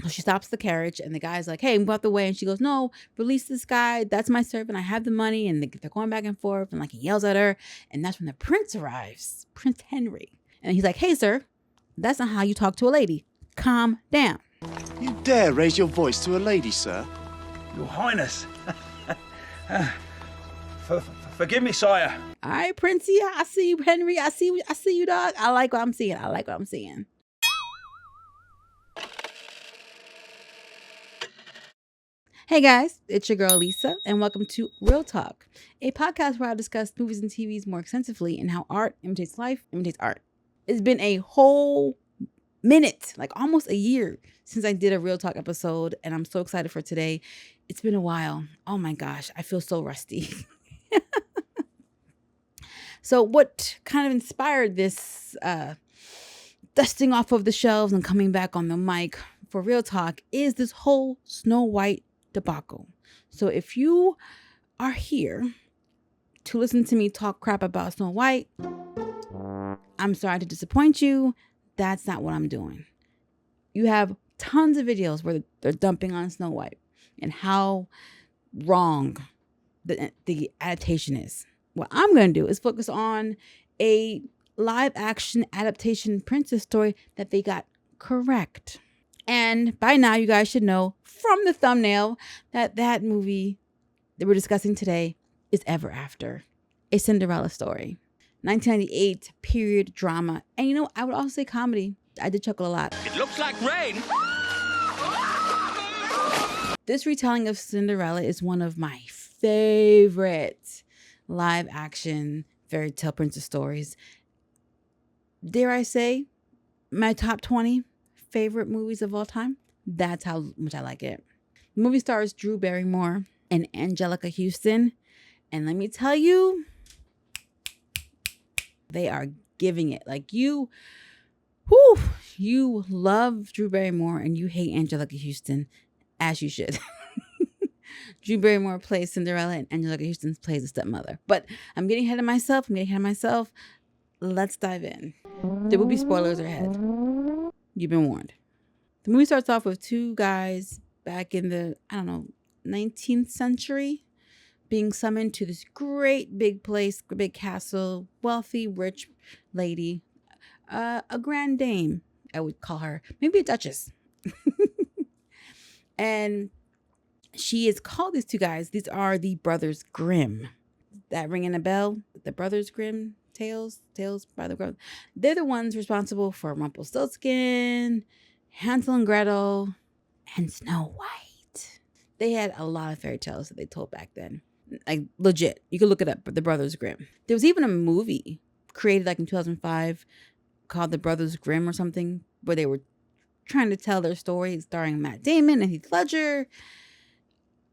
So she stops the carriage and the guy's like, hey, move out the way. And she goes, no, release this guy. That's my servant. I have the money. And they're going back and forth. And like he yells at her. And that's when the prince arrives, Prince Henry. And he's like, hey, sir, that's not how you talk to a lady. Calm down. You dare raise your voice to a lady, sir? Your Highness. Forgive me, sire. All right, Princey, I see you, Henry. I see you, dog. I like what I'm seeing. Hey guys, it's your girl Lisa, and welcome to Real Talk, a podcast where I discuss movies and TVs more extensively and how art imitates life, imitates art. It's been a whole minute, like almost a year, since I did a Real Talk episode, and I'm so excited for today. It's been a while. Oh my gosh, I feel so rusty. So what kind of inspired this dusting off of the shelves and coming back on the mic for Real Talk is this whole Snow White debacle. So if you are here to listen to me talk crap about Snow White, I'm sorry to disappoint you. That's not what I'm doing. You have tons of videos where they're dumping on Snow White and how wrong the adaptation is. What I'm going to do is focus on a live action adaptation princess story that they got correct. And by now you guys should know from the thumbnail that movie that we're discussing today is Ever After, a Cinderella story. 1998 period drama. And you know, I would also say comedy. I did chuckle a lot. It looks like rain. This retelling of Cinderella is one of my favorite live action fairy tale princess stories. Dare I say, my top 20 favorite movies of all time. That's how much I like it. The movie stars Drew Barrymore and Angelica Houston. And let me tell you, they are giving it. Like you love Drew Barrymore and you hate Angelica Houston, as you should. Drew Barrymore plays Cinderella and Angelica Houston plays the stepmother. But I'm getting ahead of myself. Let's dive in. There will be spoilers ahead. You've been warned. The movie starts off with two guys back in the, 19th century being summoned to this great big place, big castle, wealthy, rich lady, a grand dame, I would call her, maybe a duchess. And she is called, these two guys, these are the Brothers Grimm. That ringing a bell? The Brothers Grimm tales by the Grimm. They're the ones responsible for Rumpelstiltskin, Hansel and Gretel, and Snow White. They had a lot of fairy tales that they told back then. Like legit. You can look it up, but the Brothers Grimm. There was even a movie created like in 2005 called The Brothers Grimm or something, where they were trying to tell their story, starring Matt Damon and Heath Ledger.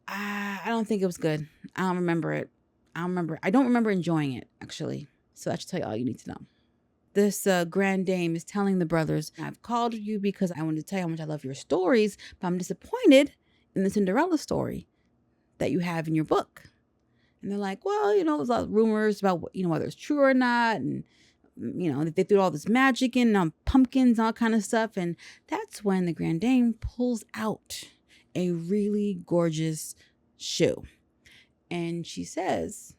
I don't think it was good. I don't remember it. I don't remember enjoying it, actually. So that should tell you all you need to know. This grand dame is telling the brothers, I've called you because I wanted to tell you how much I love your stories, but I'm disappointed in the Cinderella story that you have in your book. And they're like, well, there's a lot of rumors about, whether it's true or not. And, they threw all this magic in, pumpkins, all kind of stuff. And that's when the grand dame pulls out a really gorgeous shoe. And she says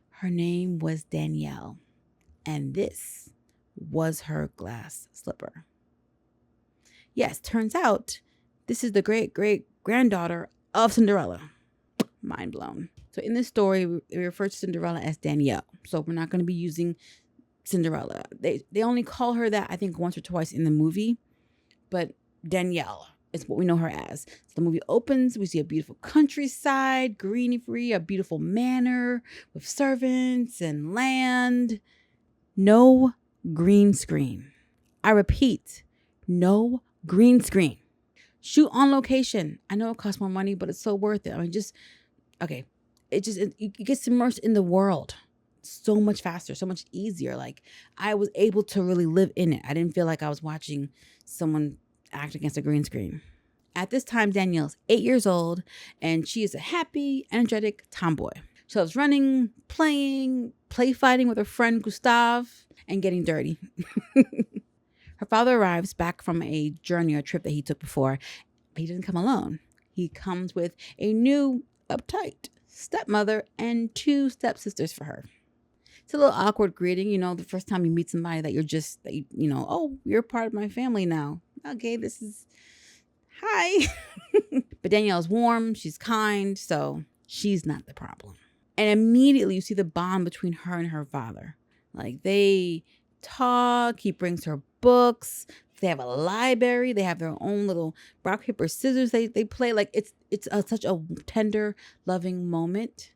her name was Danielle. And this was her glass slipper. Yes, turns out this is the great-great-granddaughter of Cinderella. Mind blown. So in this story, we refer to Cinderella as Danielle. So we're not going to be using Cinderella. They only call her that, I think, once or twice in the movie. But Danielle is what we know her as. So the movie opens, we see a beautiful countryside, greenery, a beautiful manor with servants and land. No green screen. I repeat, no green screen. Shoot on location. I know it costs more money, but it's so worth it. You get immersed in the world so much faster, so much easier. Like I was able to really live in it. I didn't feel like I was watching someone act against a green screen. At this time, Danielle's 8 years old, and she is a happy, energetic tomboy. She loves running, playing, play fighting with her friend Gustave, and getting dirty. Her father arrives back from a journey or trip that he took before, but he doesn't come alone. He comes with a new, uptight stepmother and 2 stepsisters for her. It's a little awkward greeting, the first time you meet somebody that oh, you're part of my family now. Okay, this is, hi. But Danielle's warm, she's kind, so she's not the problem. And immediately you see the bond between her and her father. Like, they talk, he brings her books, they have a library, they have their own little rock, paper, scissors they play. Like, it's such a tender, loving moment.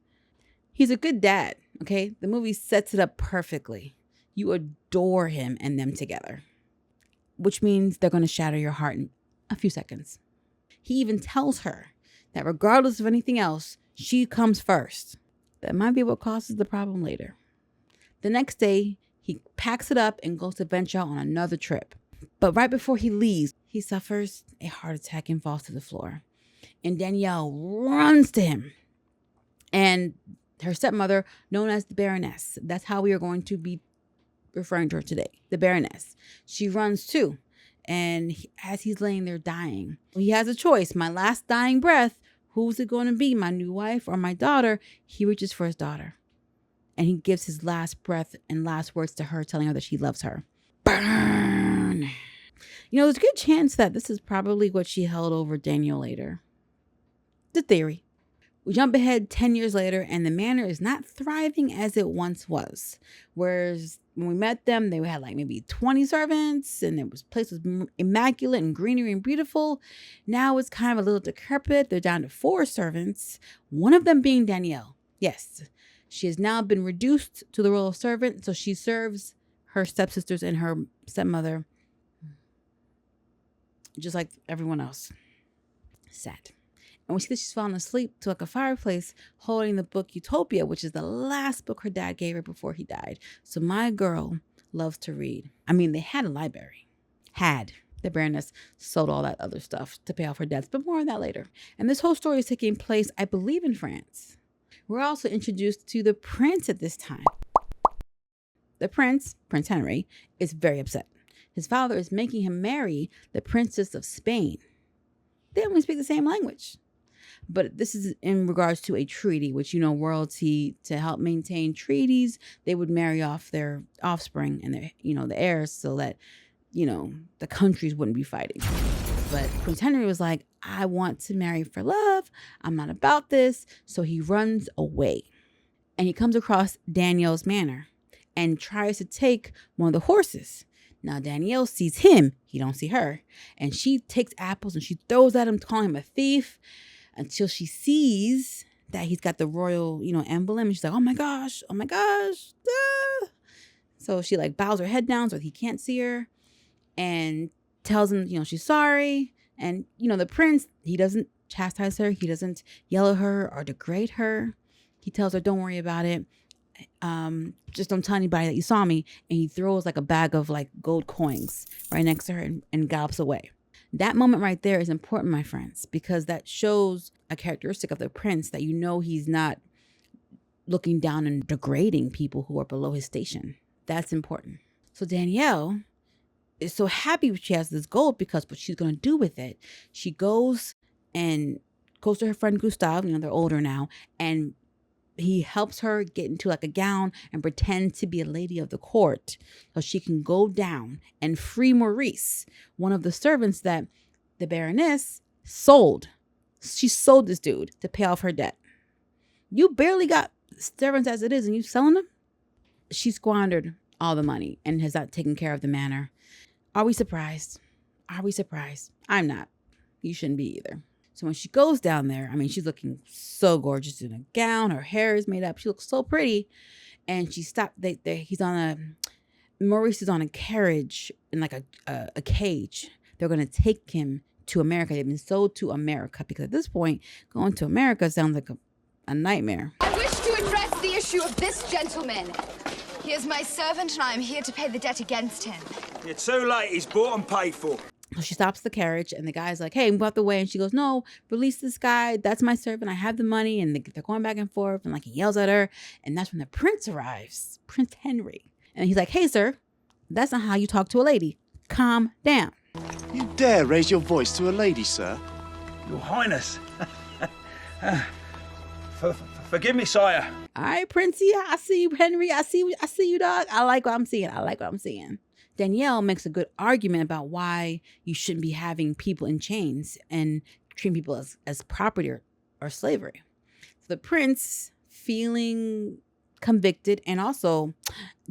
He's a good dad, okay? The movie sets it up perfectly. You adore him and them together, which means they're going to shatter your heart in a few seconds. He even tells her that regardless of anything else, she comes first. That might be what causes the problem later. The next day, he packs it up and goes to venture out on another trip. But right before he leaves, he suffers a heart attack and falls to the floor. And Danielle runs to him. And her stepmother, known as the Baroness, that's how we are going to be referring to her today, the Baroness. She runs too. And as he's laying there dying, he has a choice. My last dying breath, who's it going to be, my new wife or my daughter? He reaches for his daughter. And he gives his last breath and last words to her, telling her that she loves her. Burn! There's a good chance that this is probably what she held over Daniel later. The theory. We jump ahead 10 years later, and the manor is not thriving as it once was. Whereas when we met them, they had like maybe 20 servants, and the place was immaculate and greenery and beautiful. Now it's kind of a little decrepit. They're down to 4 servants, one of them being Danielle. Yes, she has now been reduced to the role of servant, so she serves her stepsisters and her stepmother just like everyone else. Sad. And we see that she's fallen asleep to like a fireplace holding the book Utopia, which is the last book her dad gave her before he died. So my girl loves to read. I mean, they had a library. The Baroness sold all that other stuff to pay off her debts, but more on that later. And this whole story is taking place, I believe, in France. We're also introduced to the prince at this time. The prince, Prince Henry, is very upset. His father is making him marry the Princess of Spain. They only speak the same language. But this is in regards to a treaty, which, royalty, to help maintain treaties, they would marry off their offspring and their, the heirs, so that, the countries wouldn't be fighting. But Prince Henry was like, I want to marry for love. I'm not about this. So he runs away. And he comes across Danielle's manor and tries to take one of the horses. Now, Danielle sees him. He don't see her. And she takes apples and she throws at him, calling him a thief, until she sees that he's got the royal, emblem. And she's like, oh my gosh. Ah. So she bows her head down so he can't see her and tells him, she's sorry. And, the prince, he doesn't chastise her. He doesn't yell at her or degrade her. He tells her, don't worry about it. Just don't tell anybody that you saw me. And he throws a bag of gold coins right next to her and gallops away. That moment right there is important, my friends, because that shows a characteristic of the prince that he's not looking down and degrading people who are below his station. That's important. So Danielle is so happy she has this gold, because what she's going to do with it, she goes to her friend Gustave, they're older now, and he helps her get into a gown and pretend to be a lady of the court so she can go down and free Maurice, one of the servants that the Baroness sold. She sold this dude to pay off her debt. You barely got servants as it is and you selling them? She squandered all the money and has not taken care of the manor. Are we surprised? I'm not. You shouldn't be either. So when she goes down there, she's looking so gorgeous in a gown. Her hair is made up. She looks so pretty. And she stopped. Maurice is on a carriage in a cage. They're going to take him to America. They've been sold to America, because at this point, going to America sounds like a nightmare. I wish to address the issue of this gentleman. He is my servant, and I am here to pay the debt against him. It's too late. He's bought and paid for. So she stops the carriage, and the guy's like, hey, move out the way. And she goes, no, release this guy. That's my servant. I have the money. And they're going back and forth, and he yells at her. And that's when the prince arrives, Prince Henry. And he's like, hey, sir, that's not how you talk to a lady. calm down. You dare raise your voice to a lady, sir? Your Highness. Forgive me, sire. All right, Princey, I see you, Henry. I see you, dog. I like what I'm seeing. Danielle makes a good argument about why you shouldn't be having people in chains and treating people as property or slavery. So the prince, feeling convicted, and also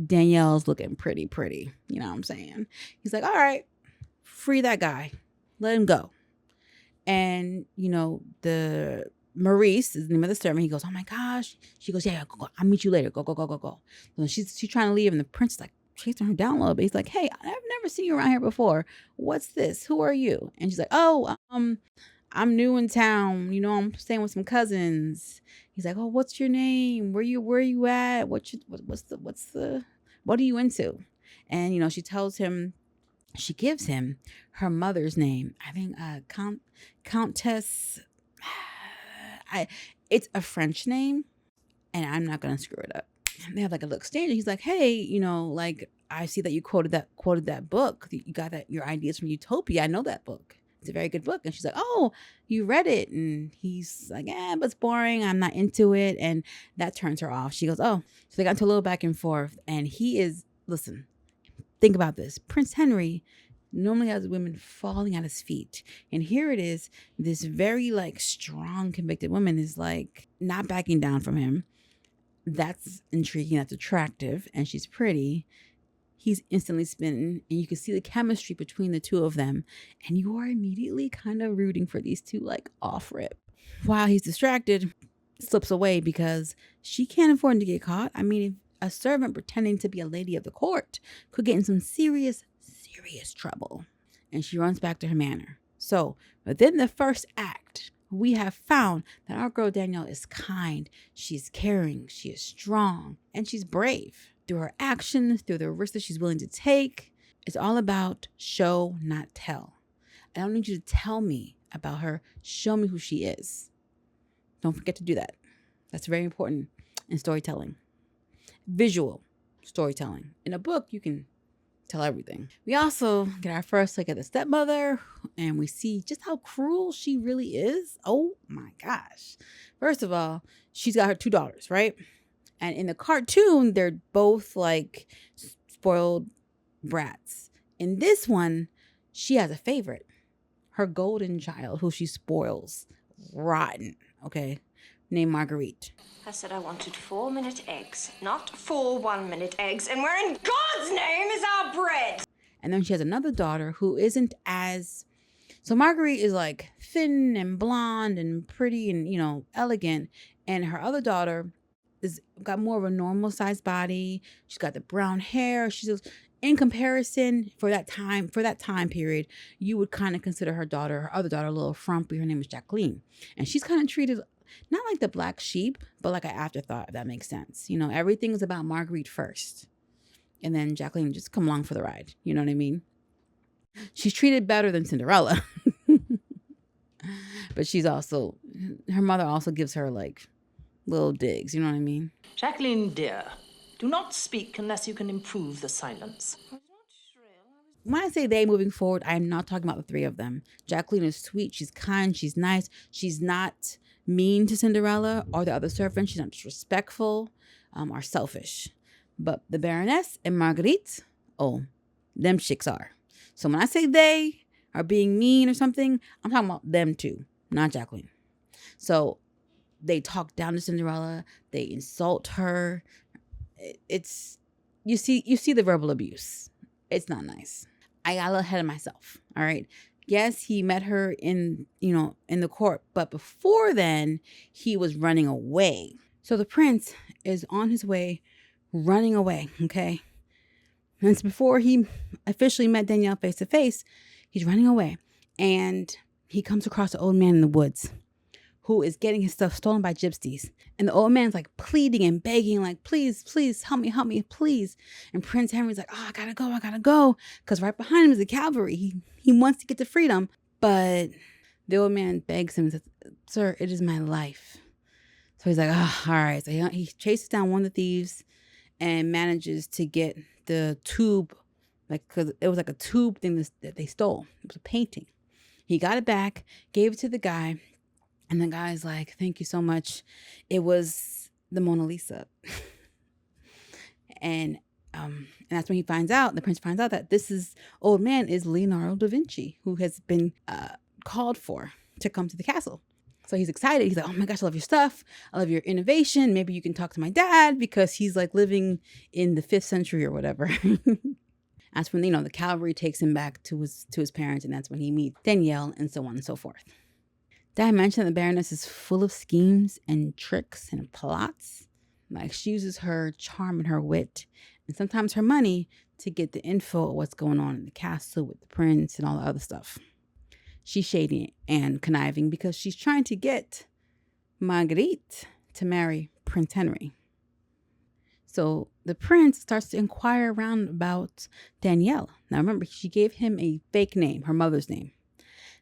Danielle's looking pretty. You know what I'm saying? He's like, all right, free that guy. Let him go. And, the Maurice is the name of the servant. He goes, oh my gosh. She goes, yeah, go. I'll meet you later. Go. So she's trying to leave, and the prince is like chasing her down a little bit. He's like, hey, I've never seen you around here before. What's this? Who are you? And she's like, oh, I'm new in town. I'm staying with some cousins. He's like, oh, what's your name? Where you at? What are you into? And she gives him her mother's name. I think Countess. It's a French name, and I'm not gonna screw it up. They have like a little exchange. He's like, hey, I see that you quoted that book. You got your ideas from Utopia. I know that book. It's a very good book. And she's like, oh, you read it? And he's like, but it's boring. I'm not into it. And that turns her off. She goes, oh. So they got into a little back and forth. And listen, think about this. Prince Henry normally has women falling at his feet. And here it is, this very strong, convicted woman is not backing down from him. That's intriguing. That's attractive. And she's pretty. He's instantly smitten, and you can see the chemistry between the two of them. And you are immediately kind of rooting for these two off rip. While he's distracted, slips away because she can't afford to get caught. I mean, a servant pretending to be a lady of the court could get in some serious trouble. And she runs back to her manor. So within the first act, we have found that our girl Danielle is kind, she's caring, she is strong, and she's brave. Through her actions, through the risks that she's willing to take, it's all about show, not tell. I don't need you to tell me about her. Show me who she is. Don't forget to do that. That's very important in storytelling. Visual storytelling. In a book, you can tell everything. We also get our first look at the stepmother, and we see just how cruel she really is. Oh my gosh. First of all, she's got her two daughters, right? And in the cartoon, they're both spoiled brats. In this one, she has a favorite, her golden child, who she spoils rotten, okay, named Marguerite. I said I wanted 4-minute eggs, not 4 one-minute eggs. And where in God's name is our bread? And then she has another daughter who isn't as... So Marguerite is thin and blonde and pretty and, elegant. And her other daughter is got more of a normal sized body. She's got the brown hair. She's just, in comparison for that time period, you would kind of consider her other daughter, a little frumpy. Her name is Jacqueline. And she's kind of treated not like the black sheep, but like an afterthought, if that makes sense. Everything's about Marguerite first. And then Jacqueline just come along for the ride. You know what I mean? She's treated better than Cinderella. But her mother also gives her little digs, you know what I mean? Jacqueline, dear, do not speak unless you can improve the silence. When I say they moving forward, I'm not talking about the three of them. Jacqueline is sweet, she's kind, she's nice. She's not mean to Cinderella or the other servants. She's not disrespectful or selfish. But the Baroness and Marguerite, them chicks are. So when I say they are being mean or something, I'm talking about them too, not Jacqueline. So they talk down to Cinderella. They insult her. You see the verbal abuse. It's not nice. I got a little ahead of myself. All right. Yes, he met her in the court, but before then, he was running away. So the prince is on his way, running away. Okay. And it's before he officially met Danielle face to face. He's running away, and he comes across an old man in the woods who is getting his stuff stolen by gypsies. And the old man's pleading and begging, please, help me, please. And Prince Henry's oh, I gotta go. Because right behind him is the cavalry. He wants to get to freedom. But the old man begs him, says, sir, it is my life. So he's oh, all right. So he chases down one of the thieves and manages to get the tube, like, because it was like a tube thing that they stole. It was a painting. He got it back, gave it to the guy, and the guy's like, "Thank you so much." It was the Mona Lisa. And that's when the prince finds out that this old man is Leonardo da Vinci, who has been called for to come to the castle. So he's excited. He's like, "Oh my gosh, I love your stuff. I love your innovation. Maybe you can talk to my dad," because he's like living in the 5th century or whatever. That's when, the cavalry takes him back to his parents, and that's when he meets Danielle and so on and so forth. Did I mention that the Baroness is full of schemes and tricks and plots? Like, she uses her charm and her wit and sometimes her money to get the info of what's going on in the castle with the prince and all the other stuff. She's shady and conniving because she's trying to get Marguerite to marry Prince Henry. So the prince starts to inquire around about Danielle. Now remember, she gave him a fake name, her mother's name.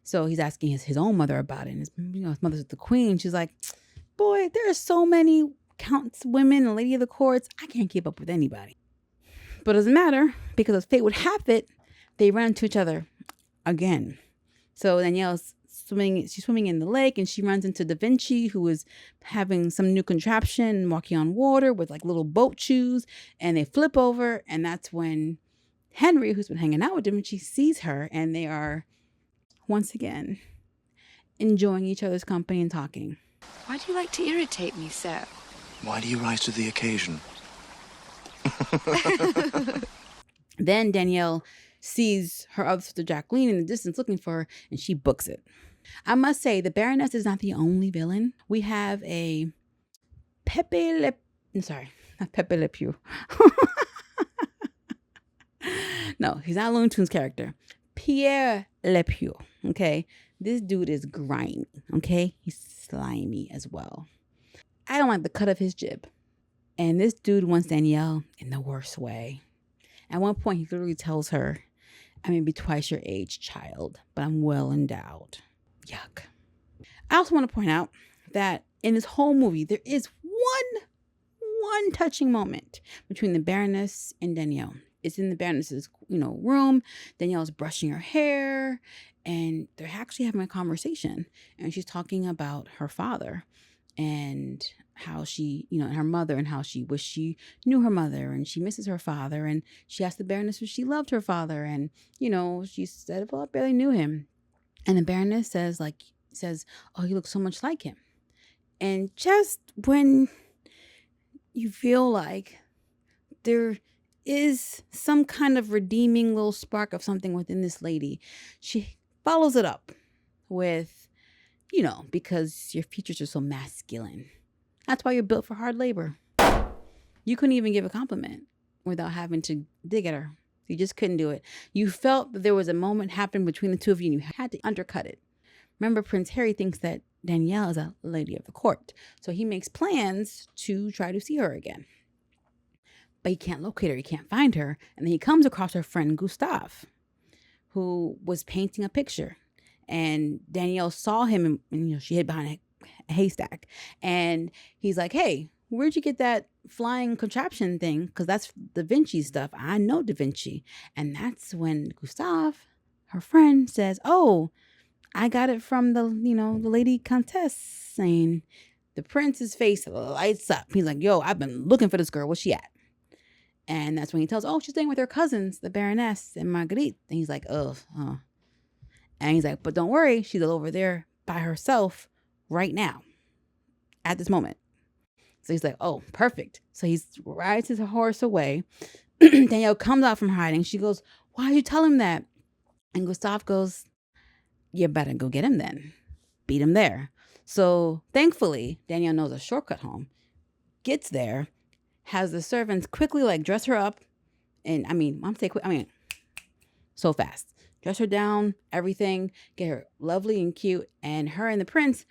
So he's asking his own mother about it. And his mother's the queen. She's like, "Boy, there are so many counts, women, and lady of the courts. I can't keep up with anybody." But it doesn't matter, because as fate would have it, they run into each other again. So Danielle's she's swimming in the lake, and she runs into Da Vinci, who is having some new contraption, walking on water with like little boat shoes, and they flip over. And that's when Henry, who's been hanging out with Da Vinci, sees her, and they are once again enjoying each other's company and talking. Why do you like to irritate me so? Why do you rise to the occasion? Then Danielle sees her other sister Jacqueline in the distance looking for her, and she books it. I must say, the Baroness is not the only villain. We have a not Pepe Le Pew. No, he's not a Looney Tunes character. Pierre Le Pew. Okay, this dude is grimy. Okay, he's slimy as well. I don't like the cut of his jib. And this dude wants Danielle in the worst way. At one point, he literally tells her, "I may be twice your age, child, but I'm well endowed." Yuck. I also want to point out that in this whole movie, there is one touching moment between the Baroness and Danielle. It's in the Baroness's, room. Danielle's brushing her hair, and they're actually having a conversation. And she's talking about her father and how she, and her mother, and how she wished she knew her mother, and she misses her father. And she asked the Baroness if she loved her father. And, she said, "Well, I barely knew him." And the Baroness says, "Oh, you look so much like him." And just when you feel like there is some kind of redeeming little spark of something within this lady, she follows it up with, because your features are so masculine. That's why you're built for hard labor. You couldn't even give a compliment without having to dig at her. You just couldn't do it. You felt that there was a moment happening between the two of you, and you had to undercut it. Remember, Prince Harry thinks that Danielle is a lady of the court. So he makes plans to try to see her again. But he can't locate her. He can't find her. And then he comes across her friend Gustave, who was painting a picture. And Danielle saw him, and she hid behind a haystack. And he's like, "Hey, where'd you get that flying contraption thing? Because that's Da Vinci stuff. I know Da Vinci." And that's when Gustave, her friend, says, "Oh, I got it from the lady Countess." And the prince's face lights up. He's like, "Yo, I've been looking for this girl. Where's she at?" And that's when he tells, "Oh, she's staying with her cousins, the Baroness and Marguerite." And he's like, "Oh, huh." And he's like, "But don't worry, she's over there by herself right now, at this moment." So he's like, "Oh, perfect." So he rides his horse away. Danielle comes out from hiding. She goes, "Why did you tell him that?" And Gustave goes, "You better go get him then. Beat him there." So thankfully, Danielle knows a shortcut home, gets there, has the servants quickly dress her up. And so fast. Dress her down, everything, get her lovely and cute. And her and the prince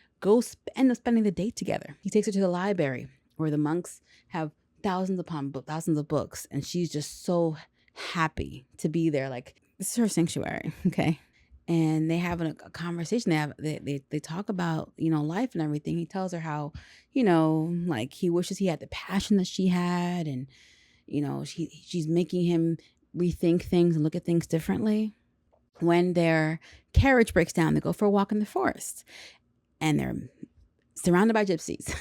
end up spending the day together. He takes her to the library where the monks have thousands upon thousands of books. And she's just so happy to be there. This is her sanctuary. Okay. And they have a conversation. They talk about, life and everything. He tells her how, he wishes he had the passion that she had. And, she's making him rethink things and look at things differently. When their carriage breaks down, they go for a walk in the forest and they're surrounded by gypsies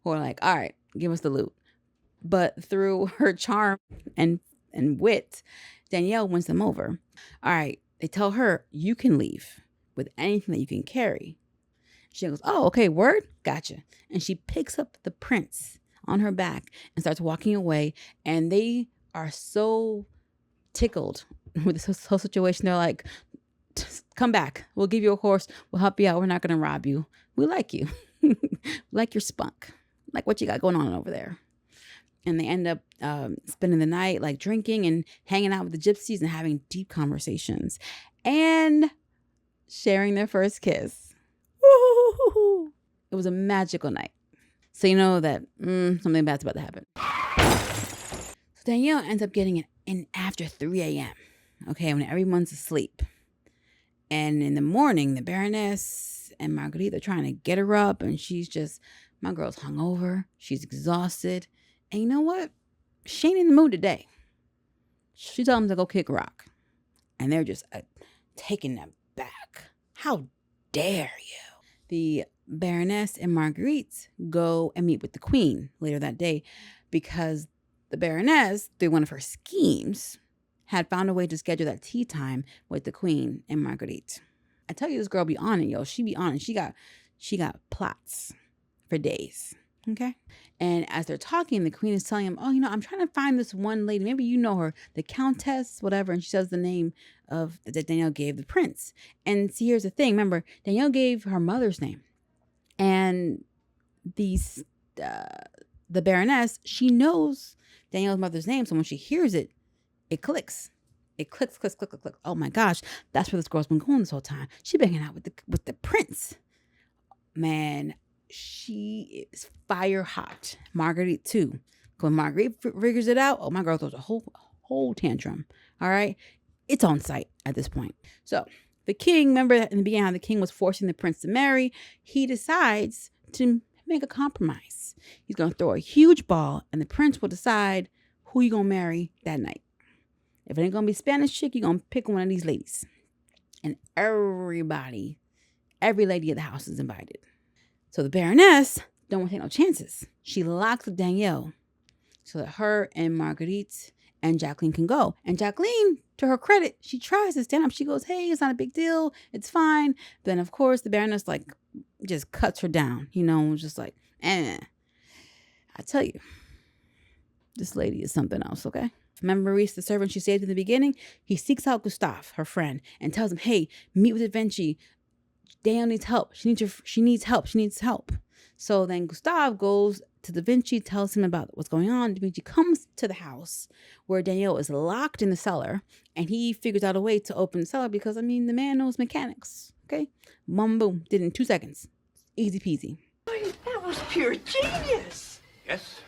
who are like, all right, give us the loot. But through her charm and wit, Danielle wins them over. All right, they tell her, you can leave with anything that you can carry. She goes, oh, okay, word? Gotcha. And she picks up the prince on her back and starts walking away. And they are so tickled with this whole situation. They're like, come back. We'll give you a horse. We'll help you out. We're not going to rob you. We like you. We like your spunk. Like what you got going on over there. And they end up spending the night like drinking and hanging out with the gypsies and having deep conversations and sharing their first kiss. Woo-hoo-hoo-hoo. It was a magical night. So you know that something bad's about to happen. So Danielle ends up getting it in after 3 a.m. Okay, when everyone's asleep. And in the morning, the Baroness and Marguerite are trying to get her up. And she's just, my girl's hungover. She's exhausted. And you know what? She ain't in the mood today. She tells them to go kick rock. And they're just taking them back. How dare you? The Baroness and Marguerite go and meet with the Queen later that day because the Baroness, through one of her schemes, had found a way to schedule that tea time with the Queen and Marguerite. I tell you, this girl be on it, yo. She be on it. She got plots for days. Okay. And as they're talking, the Queen is telling him, oh, you know, I'm trying to find this one lady. Maybe you know her, the Countess, whatever. And she says the name of that Danielle gave the prince. And see, here's the thing. Remember, Danielle gave her mother's name. And the Baroness, she knows Danielle's mother's name. So when she hears it, it clicks. It clicks. Oh my gosh. That's where this girl's been going this whole time. She been hanging out with the prince. Man, she is fire hot. Marguerite too. When Marguerite figures it out, oh, my girl throws a whole tantrum. All right. It's on site at this point. So the king, remember in the beginning how the king was forcing the prince to marry. He decides to make a compromise. He's going to throw a huge ball and the prince will decide who you going to marry that night. If it ain't going to be Spanish chick, you're going to pick one of these ladies. And every lady of the house is invited. So the Baroness don't want to take no chances. She locks up Danielle so that her and Marguerite and Jacqueline can go. And Jacqueline, to her credit, she tries to stand up. She goes, hey, it's not a big deal. It's fine. Then, of course, the Baroness like just cuts her down, you know, just like, I tell you, this lady is something else, okay? Remember Maurice, the servant she saved in the beginning? He seeks out Gustave, her friend, and tells him, hey, meet with Vinci. Danielle needs help. She needs help. So then Gustave goes to Da Vinci, tells him about what's going on. Da Vinci comes to the house where Danielle is locked in the cellar, and he figures out a way to open the cellar because, I mean, the man knows mechanics. Okay? Boom, did it in 2 seconds. Easy peasy. That was pure genius. Yes,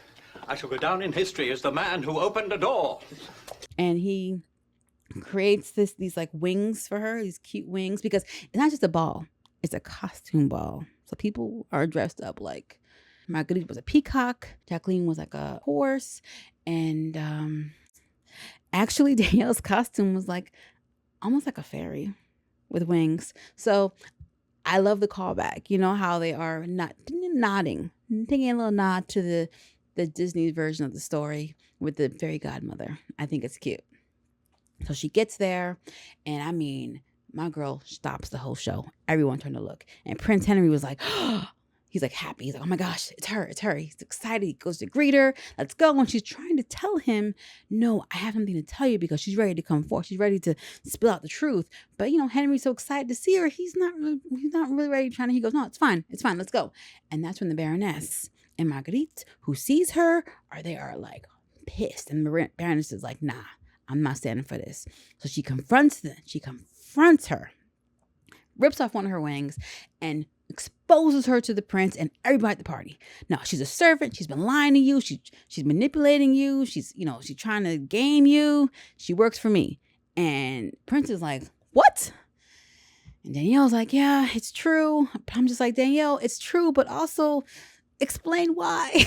I shall go down in history as the man who opened a door. And he creates these like wings for her, these cute wings, because it's not just a ball. It's a costume ball. So people are dressed up like Marguerite was a peacock. Jacqueline was like a horse. And actually Danielle's costume was like almost like a fairy with wings. So I love the callback. You know how they are nodding, taking a little nod to the Disney version of the story with the fairy godmother. I think it's cute. So she gets there, and I mean, my girl stops the whole show. Everyone turned to look. And Prince Henry was like, he's like happy. He's like, oh my gosh, it's her. He's excited. He goes to greet her. Let's go. And she's trying to tell him, no, I have something to tell you, because she's ready to come forth. She's ready to spill out the truth. But, you know, Henry's so excited to see her. He's not really ready to he goes, no, it's fine. Let's go. And that's when the Baroness and Marguerite, who sees her, they are like pissed. And the Baroness is like, nah, I'm not standing for this. So she confronts her, rips off one of her wings, and exposes her to the prince and everybody at the party. No, she's a servant. She's been lying to you. She's manipulating you. She's trying to game you. She works for me. And Prince is like, what? And Danielle's like, yeah, it's true. I'm just like, Danielle, it's true, but also explain why.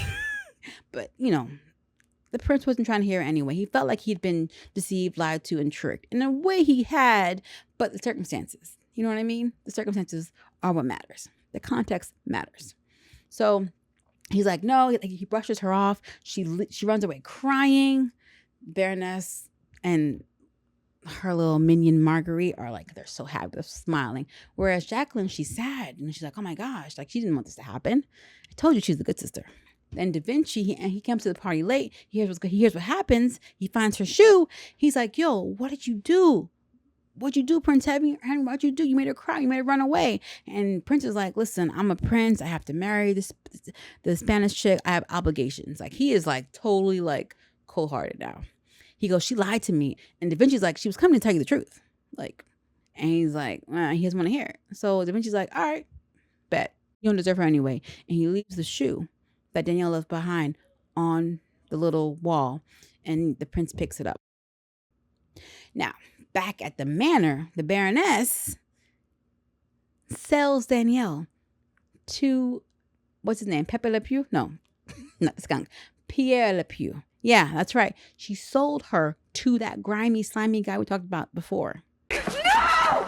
But, the prince wasn't trying to hear it anyway. He felt like he'd been deceived, lied to, and tricked. In a way he had, but the circumstances, you know what I mean? The circumstances are what matters. The context matters. So he's like, no, he brushes her off. She runs away crying. Baroness and her little minion Marguerite are like, they're so happy, they're smiling. Whereas Jacqueline, she's sad. And she's like, oh my gosh, like she didn't want this to happen. I told you she's the good sister. Then Da Vinci, he comes to the party late. He hears what happens. He finds her shoe. He's like, yo, what did you do? What'd you do, Prince Henry? What'd you do? You made her cry. You made her run away. And Prince is like, listen, I'm a prince. I have to marry the Spanish chick. I have obligations. Like, he is like totally like cold-hearted now. He goes, she lied to me. And Da Vinci's like, she was coming to tell you the truth. Like, and he's like, he doesn't want to hear it. So Da Vinci's like, all right, bet. You don't deserve her anyway. And he leaves the shoe that Danielle left behind on the little wall. And the prince picks it up. Now, back at the manor, the Baroness sells Danielle to, what's his name? Pepe Le Pew? No, not the skunk. Pierre Le Pew. Yeah, that's right. She sold her to that grimy, slimy guy we talked about before. No!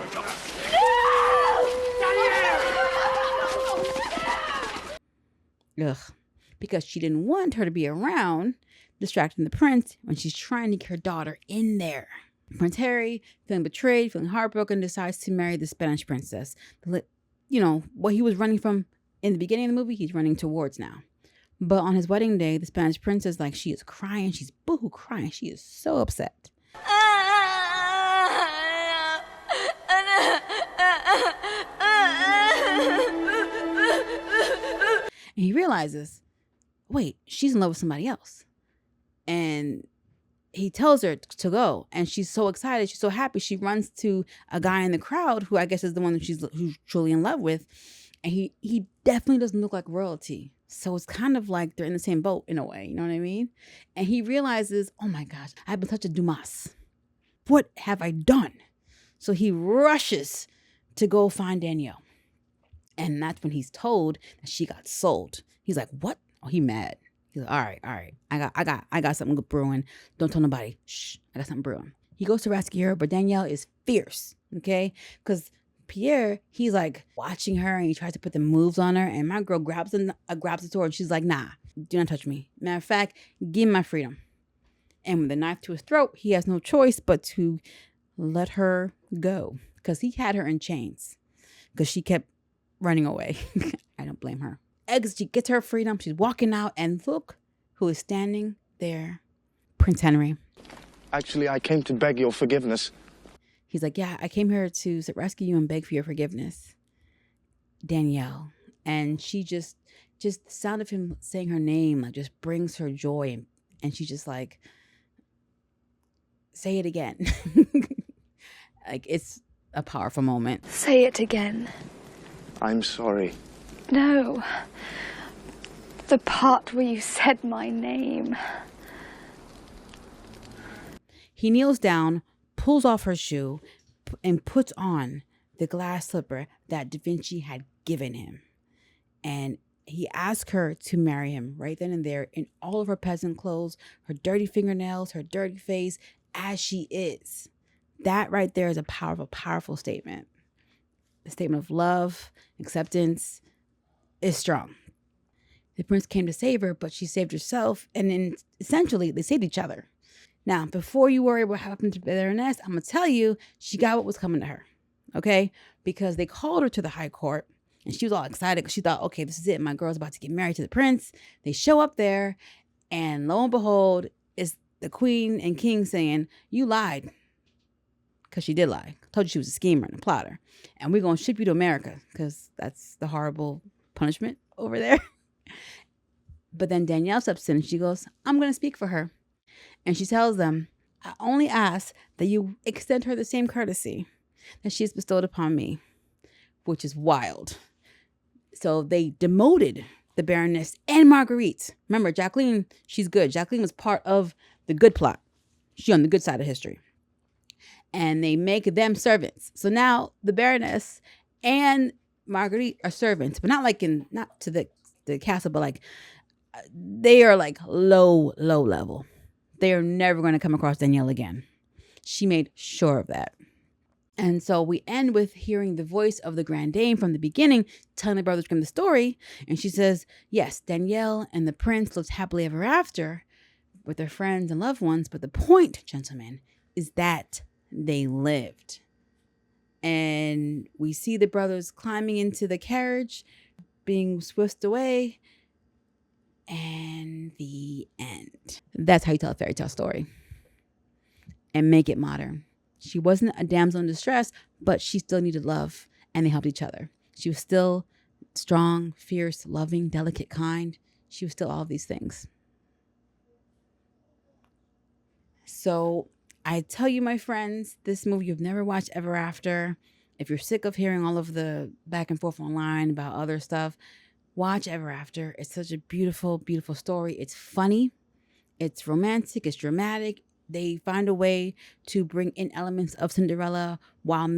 Ugh. Because she didn't want her to be around, distracting the prince when she's trying to get her daughter in there. Prince Harry, feeling betrayed, feeling heartbroken, decides to marry the Spanish princess. You know, what he was running from in the beginning of the movie, he's running towards now. But on his wedding day, the Spanish princess, like, she is crying. She's boohoo crying. She is so upset. And he realizes, wait, she's in love with somebody else. And he tells her to go. And she's so excited. She's so happy. She runs to a guy in the crowd who I guess is the one that who's truly in love with. And he definitely doesn't look like royalty. So it's kind of like they're in the same boat in a way. You know what I mean? And he realizes, oh my gosh, I've been such a Dumas. What have I done? So he rushes to go find Danielle. And that's when he's told that she got sold. He's like, what? Oh, he mad. He's like, all right. I got something good brewing. Don't tell nobody. Shh, I got something brewing. He goes to rescue her, but Danielle is fierce, okay? Because Pierre, he's like watching her and he tries to put the moves on her. And my girl grabs the sword and she's like, nah, do not touch me. Matter of fact, give me my freedom. And with the knife to his throat, he has no choice but to let her go because he had her in chains because she kept running away. I don't blame her. She gets her freedom. She's walking out and look who is standing there. Prince Henry. Actually, I came to beg your forgiveness. He's like, yeah, I came here to rescue you and beg for your forgiveness. Danielle. And she just the sound of him saying her name, like, just brings her joy. And she's just like, say it again. Like, it's a powerful moment. Say it again. I'm sorry. No. The part where you said my name. He kneels down, pulls off her shoe, and puts on the glass slipper that Da Vinci had given him. And he asked her to marry him right then and there in all of her peasant clothes, her dirty fingernails, her dirty face, as she is. That right there is a powerful, powerful statement. A statement of love, acceptance is strong. The prince came to save her, but she saved herself. And then essentially they saved each other. Now, before you worry what happened to the Baroness, I'm going to tell you, she got what was coming to her. Okay? Because they called her to the high court and she was all excited because she thought, okay, this is it. My girl's about to get married to the prince. They show up there and lo and behold, it's the queen and king saying, you lied. Because she did lie. I told you she was a schemer and a plotter. And we're going to ship you to America because that's the horrible punishment over there. But then Danielle steps in and she goes, I'm going to speak for her. And she tells them, I only ask that you extend her the same courtesy that she has bestowed upon me, which is wild. So they demoted the Baroness and Marguerite. Remember, Jacqueline, she's good. Jacqueline was part of the good plot. She's on the good side of history. And they make them servants. So now the Baroness and Marguerite are servants, but not like not to the castle, but like they are like low level. they are never going to come across Danielle again. She made sure of that. And so we end with hearing the voice of the Grand Dame from the beginning, telling the brothers Grimm the story. And she says, yes, Danielle and the prince lived happily ever after with their friends and loved ones. But the point, gentlemen, is that they lived. And we see the brothers climbing into the carriage, being whisked away. And the end. That's how you tell a fairy tale story. And make it modern. She wasn't a damsel in distress, but she still needed love, and they helped each other. She was still strong, fierce, loving, delicate, kind. She was still all of these things. So I tell you, my friends, this movie you've never watched Ever After. If you're sick of hearing all of the back and forth online about other stuff, watch Ever After. It's such a beautiful, beautiful story. It's funny. It's romantic. It's dramatic. They find a way to bring in elements of Cinderella while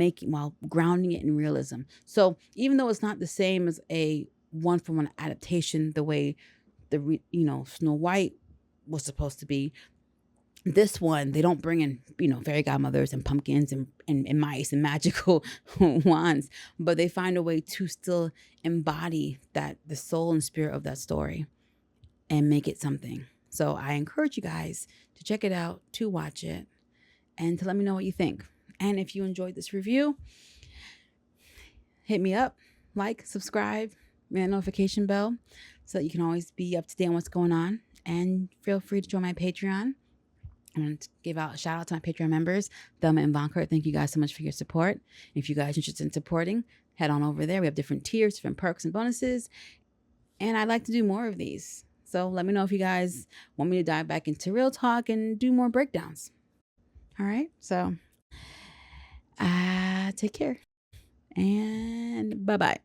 grounding it in realism. So even though it's not the same as a one-for-one adaptation, the way Snow White was supposed to be, this one, they don't bring in, fairy godmothers and pumpkins and mice and magical wands, but they find a way to still embody the soul and spirit of that story and make it something. So I encourage you guys to check it out, to watch it, and to let me know what you think. And if you enjoyed this review, hit me up, like, subscribe, ring that notification bell so that you can always be up to date on what's going on. And feel free to join my Patreon. I want to give out a shout out to my Patreon members, Thelma and Vonker. Thank you guys so much for your support. If you guys are interested in supporting, head on over there. We have different tiers, different perks and bonuses. And I'd like to do more of these. So let me know if you guys want me to dive back into real talk and do more breakdowns. All right. So take care and bye-bye.